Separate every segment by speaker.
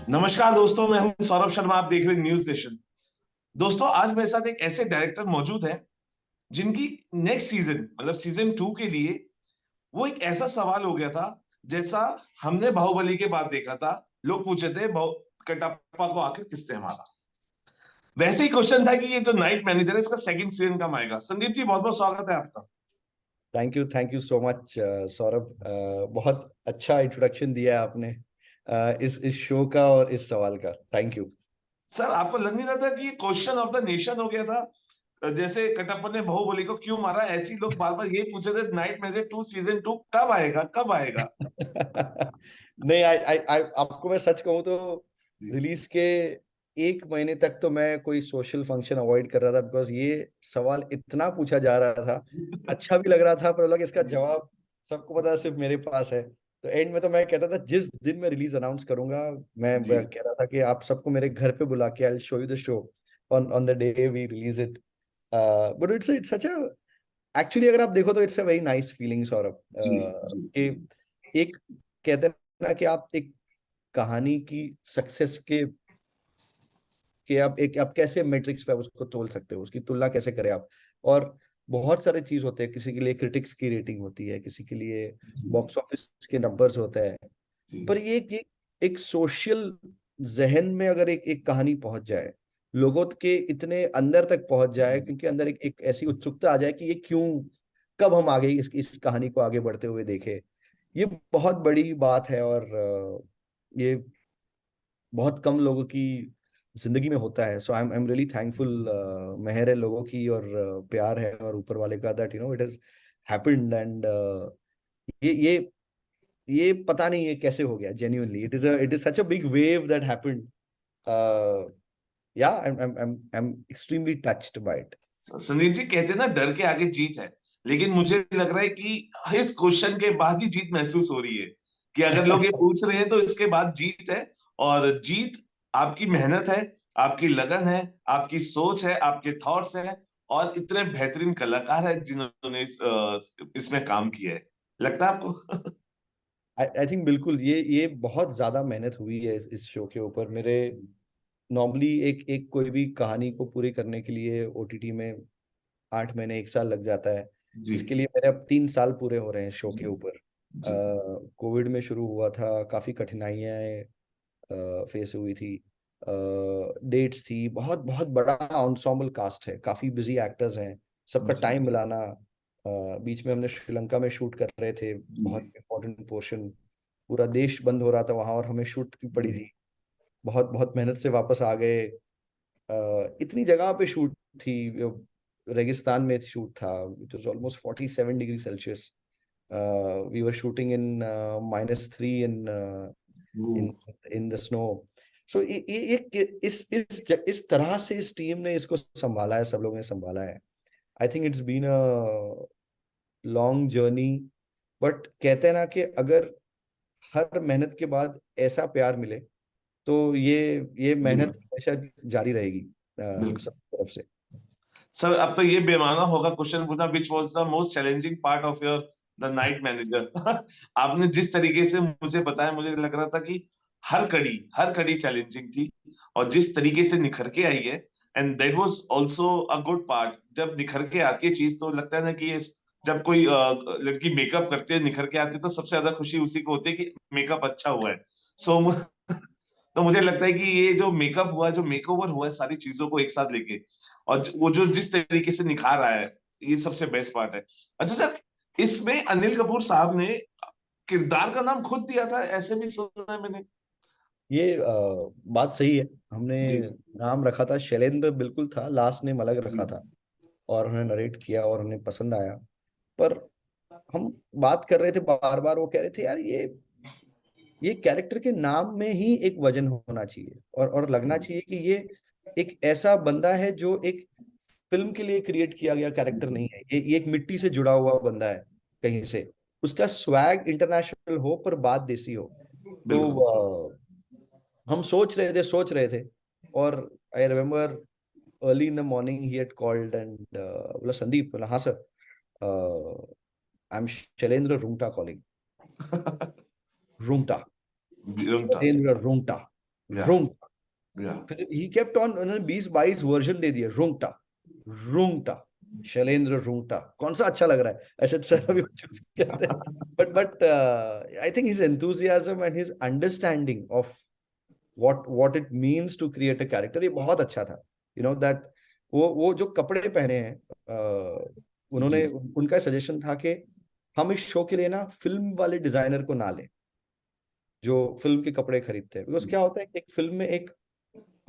Speaker 1: नमस्कार दोस्तों, मैं हूं सौरभ शर्मा। आप देख रहे हैं न्यूज नेशन। दोस्तों, आज मेरे साथ एक ऐसे डायरेक्टर मौजूद है जिनकी नेक्स्ट सीजन मतलब सीजन 2 के लिए वो एक ऐसा सवाल हो गया था जैसा हमने बाहुबली के बाद देखा था। लोग पूछे थे कटप्पा को आखिर किसने मारा। वैसे ही क्वेश्चन था कि ये जो नाइट मैनेजर है इसका सेकंड सीजन कब आएगा। संदीप जी, बहुत बहुत स्वागत है आपका।
Speaker 2: Thank you so much Saurabh. बहुत अच्छा इंट्रोडक्शन दिया है आपने इस शो का और इस सवाल का। Thank you.
Speaker 1: सर, आपको लग नहीं रहा था कि ये क्वेश्चन ऑफ द नेशन हो गया था? जैसे कटप्पा ने बाहुबली को क्यों मारा, ऐसे ही लोग बार बार यही पूछे थे नाइट मैनेजर 2 सीजन 2 कब आएगा, कब आएगा।
Speaker 2: नहीं, आई आपको मैं सच कहूँ तो
Speaker 1: जी।
Speaker 2: रिलीज के एक महीने तक तो मैं कोई सोशल फंक्शन अवॉइड कर रहा था, बिकॉज ये सवाल इतना पूछा जा रहा था। अच्छा भी लग रहा था, पर लगा इसका जवाब सबको पता है, सिर्फ मेरे पास है। तो एंड में तो मैं कहता था जिस दिन मैं रिलीज अनाउंस करूंगा, मैं
Speaker 1: जी।
Speaker 2: कह रहा था कि आप सबको मेरे घर पे बुला के I show you the show on on the day we release it. But it's such a actually अगर आप देखो तो it's a very nice feeling Saurabh.
Speaker 1: Ji. जी।
Speaker 2: कि एक कहते हैं ना कि आप एक कहानी की सक्सेस के आप कैसे मेट्रिक्स पे आप उसको तोल सकते हो, उसकी तुलना कैसे करें आप। और बहुत सारे चीज होते हैं, किसी के लिए क्रिटिक्स की रेटिंग होती है, किसी के लिए
Speaker 1: जी।
Speaker 2: बॉक्स ऑफिस के नंबर्स होते हैं।
Speaker 1: जी।
Speaker 2: पर ये एक सोशल जहन में अगर एक कहानी पहुंच जाए, लोगों के इतने अंदर तक पहुंच जाए, क्योंकि अंदर एक ऐसी उत्सुकता आ जाए कि ये क्यों, कब हम आगे इस कहानी को आगे बढ़ते हुए देखें, ये बहुत बड़ी बात है। और ये बहुत कम लोगों की जिंदगी में होता है। सो आई एम रियली थैंकफुल। मेहर है लोगों की और प्यार है और ऊपर वाले का, that it has happened. And ये ये पता नहीं ये कैसे हो गया। Genuinely it is such a big wave that happened. Yeah I am extremely touched by it.
Speaker 1: Sandeep ji, कहते हैं ना, डर के आगे जीत है। लेकिन मुझे लग रहा है कि इस क्वेश्चन के बाद ही जीत महसूस हो रही है कि अगर लोग ये पूछ रहे हैं तो इसके बाद जीत है। और जीत आपकी मेहनत है, आपकी लगन है, आपकी सोच है, आपके थॉट्स हैं, और इतने बेहतरीन कलाकार हैं जिन्होंने इसमें काम किया है। लगता है आपको?
Speaker 2: आई थिंक बिल्कुल ये बहुत ज्यादा मेहनत हुई है इस शो के ऊपर। मेरे नॉर्मली एक एक कोई भी कहानी को पूरी करने के लिए ओटीटी में 8 महीने 1 साल लग जाता है।
Speaker 1: जी।
Speaker 2: इसके लिए मेरे अब 3 साल पूरे हो रहे हैं शो
Speaker 1: जी।
Speaker 2: के ऊपर।
Speaker 1: जी।
Speaker 2: कोविड में शुरू हुआ था, काफी कठिनाइयाँ फेस हुई थी। डेट्स थी, बहुत बहुत बड़ा ensemble कास्ट है, काफी बिजी एक्टर्स हैं, सबका
Speaker 1: जी।
Speaker 2: टाइम मिलाना। बीच में हमने श्रीलंका में शूट कर रहे थे, बहुत
Speaker 1: जी।
Speaker 2: Important portion. पूरा देश बंद हो रहा था वहां और हमें शूट की पड़ी
Speaker 1: जी।
Speaker 2: थी। बहुत बहुत मेहनत से वापस आ गए। इतनी जगह पे शूट थी। रेगिस्तान में शूट था, it was almost 47 degree Celsius. We were shooting in -3 in in the snow. So इस तरह से इस टीम ने इसको संभाला है, सब लोगों ने संभाला है। I think it's been a long journey. But कहते हैं ना कि अगर हर मेहनत के बाद ऐसा प्यार मिले, तो ये
Speaker 1: बिल्कुल।
Speaker 2: मेहनत हमेशा जारी रहेगी हम
Speaker 1: बिल्कुल।
Speaker 2: सब तरफ से।
Speaker 1: सर, अब तो ये बेमाना होगा क्वेश्चन पूछना, which was the most challenging part of your the night manager. आपने जिस तरीके से मुझे बताया, मुझे लग रहा था कि हर कड़ी चैलेंजिंग थी। और जिस तरीके से निखर के आई है, and that was also a good part. जब निखर के आती है चीज तो लगता है ना कि जब कोई लड़की मेकअप करती है, निखर के आती है, तो सबसे ज्यादा खुशी उसी को होती है कि मेकअप अच्छा हुआ है। सो तो मुझे लगता है कि ये जो मेकअप हुआ, जो मेकओवर हुआ है सारी चीजों को एक साथ लेके, और वो जो जिस तरीके से निखार आया है, ये सबसे बेस्ट पार्ट है। अच्छा सर, इसमें अनिल कपूर साहब ने किरदार का नाम खुद दिया था, ऐसे भी सुना है मैंने।
Speaker 2: ये बात सही है। हमने
Speaker 1: जी।
Speaker 2: नाम रखा था शैलेंद्र, बिल्कुल था, लास्ट नेम अलग
Speaker 1: जी।
Speaker 2: रखा था। और उन्हें नरेट किया और उन्हें पसंद आया। पर हम बात कर रहे थे बार बार, वो कह रहे थे यार ये कैरेक्टर के नाम में ही एक वजन होना चाहिए, और लगना चाहिए कि ये एक ऐसा बंदा है जो एक फिल्म के लिए क्रिएट किया गया कैरेक्टर नहीं है। ये एक मिट्टी से जुड़ा हुआ बंदा है कहीं से। उसका स्वैग इंटरनेशनल हो पर बात देसी हो। तो
Speaker 1: बिल्कुल।
Speaker 2: हम सोच रहे थे। और I remember early in the morning he had called and बोला, संदीप, बोला हाँ sir, I am Shailendra Rungta calling. Rungta,
Speaker 1: जीवन था।
Speaker 2: शैलेंद्र रूंगटा।
Speaker 1: Yeah.
Speaker 2: रोंगटा।
Speaker 1: Yeah.
Speaker 2: फिर ही केप्ट ऑन, उन्होंने 20-22 वर्जन दे दिए, रोंगटा रोंगटा, शैलेंद्र रोंगटा, कौन सा अच्छा लग रहा है, ऐसे सर अभी चूज करते हैं। But I think his enthusiasm and his understanding of what it means to create a character, ये बहुत अच्छा था। दैट वो जो कपड़े पहने हैं,
Speaker 1: जी।
Speaker 2: उन्होंने, उनका सजेशन था कि हम इस शो के लिए ना फिल्म वाले डिजाइनर को ना लें जो फिल्म के कपड़े खरीदते हैं, बिकॉज
Speaker 1: जी।
Speaker 2: क्या होता है कि एक फिल्म में एक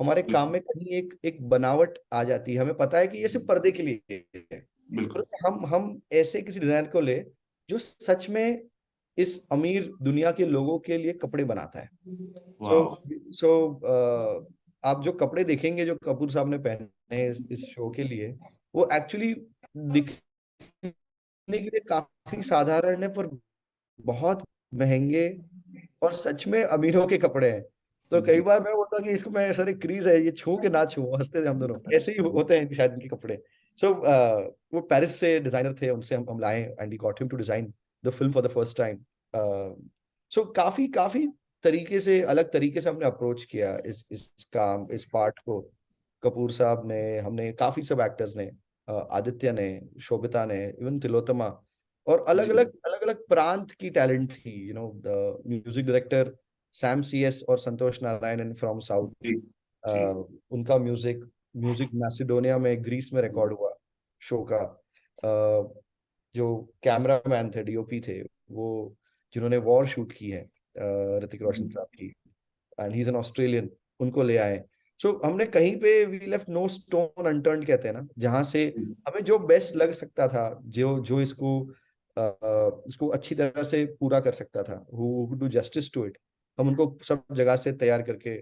Speaker 2: हमारे काम
Speaker 1: बिल्कुल।
Speaker 2: में कहीं एक बनावट आ जाती है, हमें पता है कि ये सिर्फ पर्दे के लिए है।
Speaker 1: बिल्कुल।
Speaker 2: तो हम ऐसे किसी डिजाइनर को ले जो सच में इस अमीर दुनिया के लोगों के लिए कपड़े बनाता है। सो
Speaker 1: वाह।
Speaker 2: सो आप जो कपड़े देखेंगे जो कपूर साहब ने पहने हैं इस शो के लिए, वो एक्चुअली दिखने के लिए काफी साधारण है, पर बहुत महंगे और सच में अमीरों के कपड़े हैं। तो कई
Speaker 1: जी।
Speaker 2: बार मैं बोलता हूँ कि इसको मैं सर क्रीज है, ये छू के ना छू, हंसते थे हम दोनों, ऐसे ही होते हैं शायद इनके कपड़े। सो वो पेरिस से डिजाइनर थे, उनसे हम लाए and we got him to design the film for the first time. So काफी काफी तरीके से, अलग तरीके से हमने अप्रोच किया इस काम, इस पार्ट को। कपूर साहब ने, हमने काफी सब एक्टर्स ने, आदित्य ने, शोभिता ने, इवन तिलोत्तमा, और अलग
Speaker 1: जी।
Speaker 2: अलग अलग अलग प्रांत की टैलेंट थी। The music director Sam CS और संतोष नारायणन फ्रॉम साउथ,
Speaker 1: जी। जी।
Speaker 2: उनका म्यूजिक म्यूजिक मैसिडोनिया में, ग्रीस में रिकॉर्ड हुआ शो का। अ, जो कैमरा मैन थे, डीओपी थे, वो जिन्होंने वॉर शूट की है, ऋतिक रोशन साहब की, and he is an Australian, उनको ले आए। सो हमने कहीं पे we left no stone unturned, कहते हैं ना, जहां से हमें जो बेस्ट लग सकता था, जो जो इसको अच्छी तरह से पूरा कर सकता था, who do justice to it, हम उनको सब जगह से तैयार करके,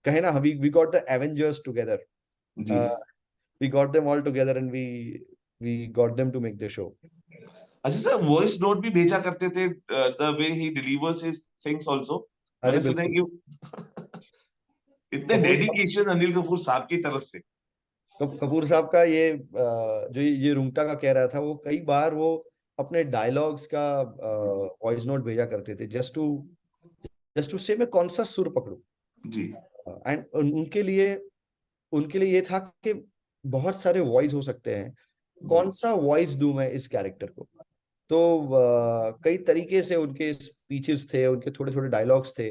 Speaker 2: कहे ना, we got the Avengers together,
Speaker 1: जी।
Speaker 2: We got them all together and we got them to make the show.
Speaker 1: अच्छा सर, वॉइस नोट भी भेजा करते थे, the way he delivers his things also,
Speaker 2: अरे
Speaker 1: मैंने सुना है
Speaker 2: बिल्कुल।
Speaker 1: कि इतने
Speaker 2: कपूर
Speaker 1: डेडिकेशन अनिल कपूर साहब की तरफ से।
Speaker 2: कपूर साहब का ये जो ये रुंगटा का कह रहा था, वो कई बार वो अपने डायलॉग्स का वॉइस नोट भेजा करते थे, जस्ट टू से मैं कौन सा सुर पकड़ूं।
Speaker 1: जी।
Speaker 2: एंड उनके लिए ये था कि बहुत सारे वॉइस हो सकते हैं,
Speaker 1: जी।
Speaker 2: कौन सा वॉइस दूं मैं इस कैरेक्टर को। तो कई तरीके से उनके स्पीचेस थे, उनके थोड़े थोड़े डायलॉग्स थे।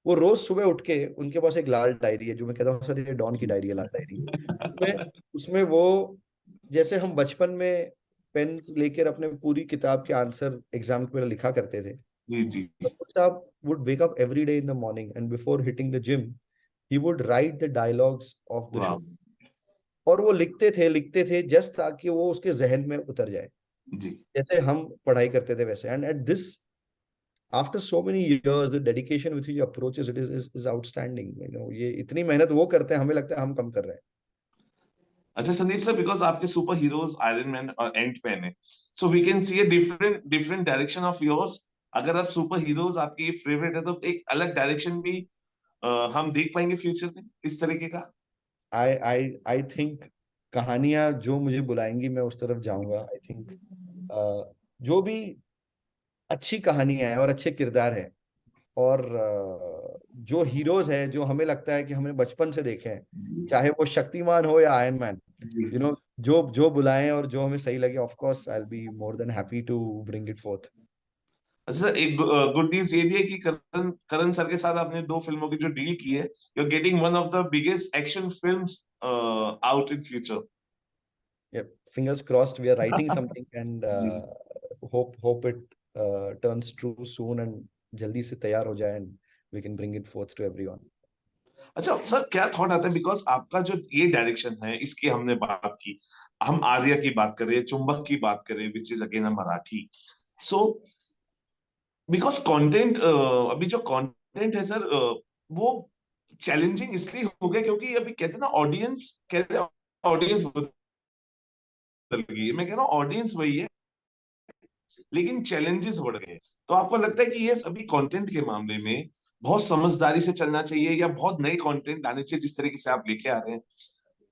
Speaker 2: वो रोज सुबह उठ के, उनके पास एक लाल डायरी है, जो मैं कहता हूँ सर ये डॉन की डायरी है, लाल डायरी। उसमें उसमें वो, जैसे हम बचपन में पेन लेकर अपने पूरी किताब के आंसर एग्जाम में लिखा करते थे,
Speaker 1: जी। जी।
Speaker 2: कपूर साहब would wake up every day in the morning and before hitting the gym he would write the dialogues of the
Speaker 1: वाह।
Speaker 2: show, और वो लिखते थे जस्ट ताकि वो उसके जहन में उतर जाए,
Speaker 1: जी।
Speaker 2: जैसे हम पढ़ाई करते थे वैसे। And at this, after so many years, the dedication with which he approaches it is outstanding. ये इतनी मेहनत वो करते हैं, हमें लगता है हम कम कर रहे हैं।
Speaker 1: अच्छा संदीप सर, बिकॉज आपके सुपर हीरोज आयरन मैन और एंट मैन है, so we can see a different different direction of yours. अगर आप सुपर हीरोज आपके फेवरेट है तो एक अलग डायरेक्शन भी हम देख पाएंगे फ्यूचर में इस तरीके का।
Speaker 2: आई थिंक कहानियां जो मुझे बुलाएंगी मैं उस तरफ जाऊंगा। आई थिंक जो भी अच्छी कहानियां हैं और अच्छे किरदार हैं, और जो हीरोज हैं जो हमें लगता है कि हमने बचपन से देखे हैं, चाहे वो शक्तिमान हो या आयरन मैन,
Speaker 1: जी।
Speaker 2: जो जो बुलाएं और जो हमें सही लगे, of course I will be more than happy to bring it forth.
Speaker 1: अच्छा सर, एक गुड न्यूज ये भी है कि करण करण सर के साथ आपने 2 फिल्मों की जो डील की है, you are getting one of the biggest action films out in future.
Speaker 2: Fingers crossed, we are writing something and
Speaker 1: जी।
Speaker 2: Hope it turns true soon, and जल्दी से तैयार हो जाए and we can bring it forth to everyone.
Speaker 1: अच्छा sir, क्या thought आता है, बिकॉज आपका जो ये डायरेक्शन है इसकी हमने बात की, हम आर्या की बात करें, चुंबक की बात करें, which is again a Marathi, so because content, अभी जो कंटेंट है सर, वो चैलेंजिंग इसलिए हो गया क्योंकि अभी कहते हैं ना, ऑडियंस कहते हैं, ऑडियंस बदल गई है। मैं कह रहा हूँ ऑडियंस वही है, लेकिन चैलेंजेस बढ़ गए। तो आपको लगता है कि ये सभी कंटेंट के मामले में बहुत समझदारी से चलना चाहिए, या बहुत नए कंटेंट लाने चाहिए जिस तरीके से आप लेके आ रहे हैं,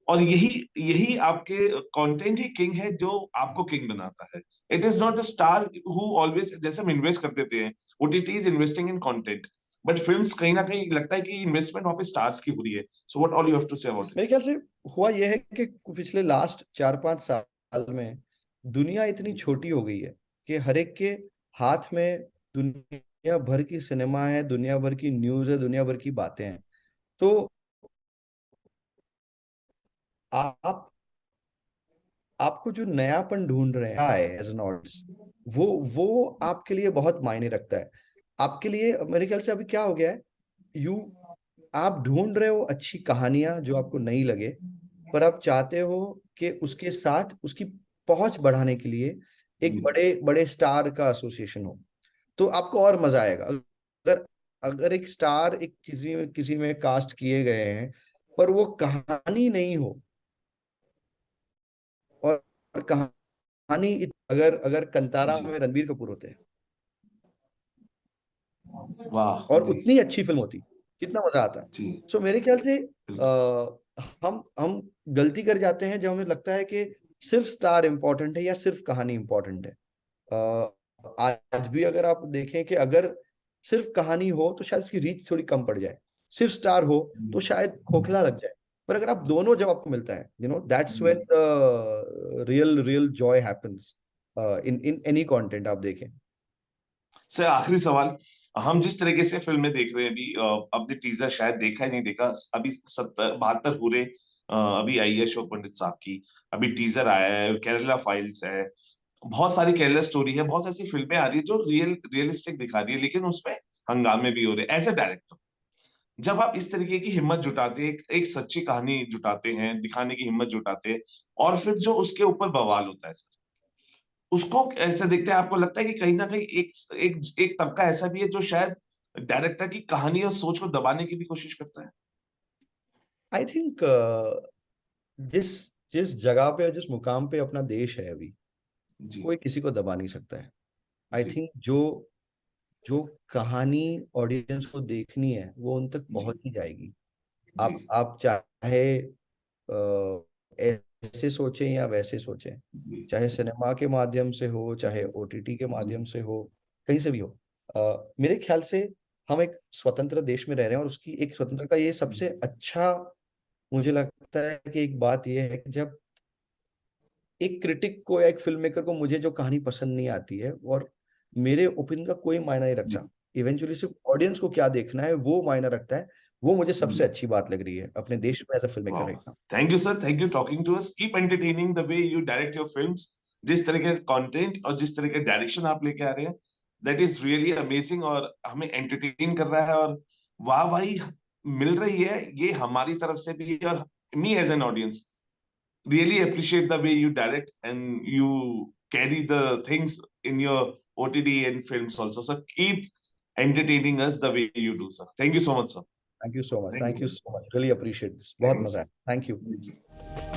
Speaker 1: और यही यही आपके कंटेंट ही किंग है जो आपको किंग बनाता है। It is not the star who always, जैसे हम इन्वेस्ट करते थे, OTT is investing in content, but films कहीं ना कहीं लगता है कि इन्वेस्टमेंट वहां पे स्टार्स की हो रही है. So what all you have to say about it?
Speaker 2: मेरे ख्याल से हुआ यह है कि पिछले लास्ट 4-5 साल में दुनिया इतनी छोटी हो गई है कि हर एक के हाथ में दुनिया भर की सिनेमा है, दुनिया भर की न्यूज है, दुनिया भर की बातें हैं. तो आप आपको जो नयापन ढूंढ रहे हैं एज एन ऑडियंस, वो आपके लिए बहुत मायने रखता है. आपके लिए मेरे ख्याल से अभी क्या हो गया है, यू आप ढूंढ रहे हो अच्छी कहानियां जो आपको नहीं लगे, पर आप चाहते हो कि उसके साथ उसकी पहुंच बढ़ाने के लिए एक
Speaker 1: जी.
Speaker 2: बड़े बड़े स्टार का एसोसिएशन हो, तो आपको और मजा आएगा. अगर अगर एक स्टार एक किसी में कास्ट किए गए हैं, पर वो कहानी नहीं हो, और कहानी अगर अगर कंतारा
Speaker 1: जी.
Speaker 2: में रणबीर कपूर होते
Speaker 1: वाह
Speaker 2: और
Speaker 1: जी.
Speaker 2: उतनी अच्छी फिल्म होती, कितना मजा आता.
Speaker 1: जी.
Speaker 2: सो मेरे ख्याल से
Speaker 1: बिल्कुल.
Speaker 2: हम गलती कर जाते हैं जब हमें लगता है कि सिर्फ स्टार इम्पोर्टेंट है या सिर्फ कहानी इम्पोर्टेंट है. आज भी अगर आप देखें कि अगर सिर्फ कहानी हो तो शायद उसकी रीच थोड़ी कम पड़ जाए, सिर्फ स्टार हो तो शायद खोखला लग जाए. पर अगर आप दोनों, जब आपको मिलता है, that's when the real real Joy happens in in any content आप देखें.
Speaker 1: से आखिरी सवाल, हम जिस तरीके से फिल्में देख रहे हैं अभी, अब टीजर शायद देखा ही नहीं देखा अभी, 72 पूरे अभी आई है अशोक पंडित साहब की. अभी टीजर आया है, केरला फाइल्स है, बहुत सारी केरला स्टोरी है, बहुत ऐसी फिल्में आ रही है जो रियलिस्टिक दिखा रही है, लेकिन उसपे हंगामे भी हो रहे हैं. एज ए डायरेक्टर, जब आप इस तरीके की हिम्मत जुटाते हैं, एक सच्ची कहानी जुटाते हैं, दिखाने की हिम्मत जुटाते हैं, और फिर जो उसके ऊपर बवाल होता है सर, उसको ऐसे देखते हैं, आपको लगता है कि कहीं ना कहीं एक एक एक तबका ऐसा भी है जो शायद डायरेक्टर की कहानी और सोच को दबाने की भी कोशिश करता है?
Speaker 2: आई थिंक जिस जिस जगह पे, जिस मुकाम पे अपना देश है अभी,
Speaker 1: जी.
Speaker 2: कोई किसी को दबा नहीं सकता है. आई
Speaker 1: जी.
Speaker 2: थिंक जो जो कहानी ऑडियंस को देखनी है वो उन तक
Speaker 1: जी.
Speaker 2: पहुंच ही जाएगी.
Speaker 1: जी.
Speaker 2: आप चाहे ऐसे सोचें या वैसे सोचें,
Speaker 1: जी.
Speaker 2: चाहे सिनेमा के माध्यम से हो, चाहे ओटीटी के
Speaker 1: जी.
Speaker 2: माध्यम से हो, कहीं से भी हो. मेरे ख्याल से हम एक स्वतंत्र देश में रह रहे हैं, और उसकी एक स्वतंत्रता का ये सबसे अच्छा मुझे लगता है कि एक बात ये है कि जब एक क्रिटिक को या एक फिल्म मेकर को मुझे जो कहानी पसंद नहीं आती है, और मेरे ओपिनियन का कोई मायना नहीं
Speaker 1: जी.
Speaker 2: रखता, इवेंचुअली सिर्फ ऑडियंस को क्या देखना है वो मायना रखता है. वो मुझे सबसे
Speaker 1: जी.
Speaker 2: अच्छी बात लग रही है अपने देश में एज अ फिल्म मेकर
Speaker 1: वाह.
Speaker 2: Right now.
Speaker 1: Thank you sir, thank you talking to us. Keep entertaining the way you direct your films. जिस तरह के कंटेंट और जिस तरह के डायरेक्शन आप लेके आ रहे हैं, दैट इज रियली अमेजिंग, और हमें एंटरटेन कर रहा है, और वाह वाही मिल रही है ये हमारी तरफ से भी, और me as an audience really appreciate the way you direct and you carry the things in your OTT and films also. So keep entertaining us the way you do, sir. Thank you so much, sir.
Speaker 2: Thank you so much,
Speaker 1: Thank you,
Speaker 2: thank you
Speaker 1: sir.
Speaker 2: So much, really appreciate this. बहुत
Speaker 1: Thank you,
Speaker 2: मजा
Speaker 1: sir.
Speaker 2: है. Thank you.
Speaker 1: Thank you, sir.